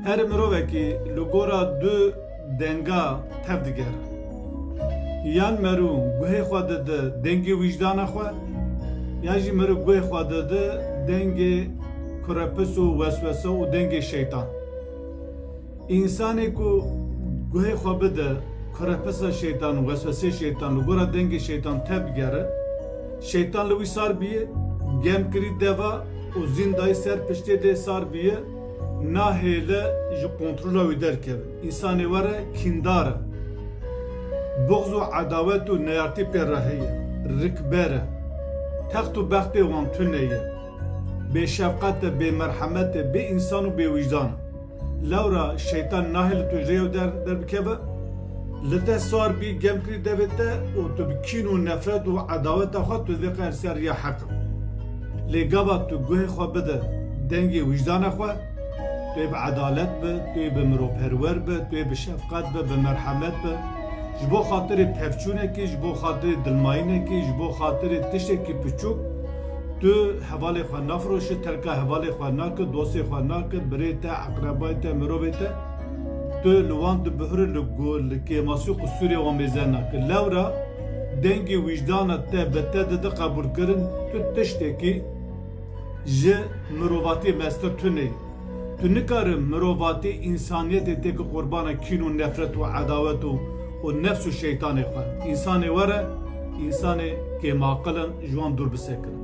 Her mirovekî li gora du denga tev digere. Yan meru guhê xwe dide dengê wîcdana xwe, yan jî meru guhê xwe dide dengê kurepis û weswese û dengê şeytan. İnsanê ku guhê xwe bide kurepisa şeytan û weswesê şeytan li gora dengê şeytan tev digere, şeytan li wî sar biye, gemkirî deva û zîndayî ser piştê dê sar biye, nahêle ji kontrola wî derkeve. İnsanê were kîndar e. Buğz û edawet û neyartî pê re heye, rikber e. Text û bextê wan tune ye. Bêşefqet e, bêmerhemet e, bê însan û bê wîcdan e. Lewra şeytan nahê li tu rêw derbikeve, li te sar bî gemkirî devê te û tu bi kîn û nefret û edaweta xwe tu diqe ser ya heqim. Lê gava tu guhê xwe bide dengê wîcdana xwe, tu yê bi edalet be, tu yê bi mirovperwer be, tu yê bi şefqet be, bi merhemet be, ji bo xatirê pevçûnekî, ji bo xatirê dilmayînekî, ji bo xatirê tiştekî piçûk, tu hevalê xwe nafroşî, terka hevalê xwe nakir, dostê xwe nakir, birê te, eqrebayê te, mirovê te, tu li wan dibihîrî li kêmasî qusûrê wan mêze nakir. Lewra dengê wîcdana te bi te dide qebûlkirin, tu tiştekî ji mirovatî mestir tuneyî. Tu nikarin mirovatî însaniyetê tê ki qurbana kîn û nefret û edawet û nefs û şeytanê xwe. İnsanê were, însanê kêmaqil in, ji wan dûr bisekirin.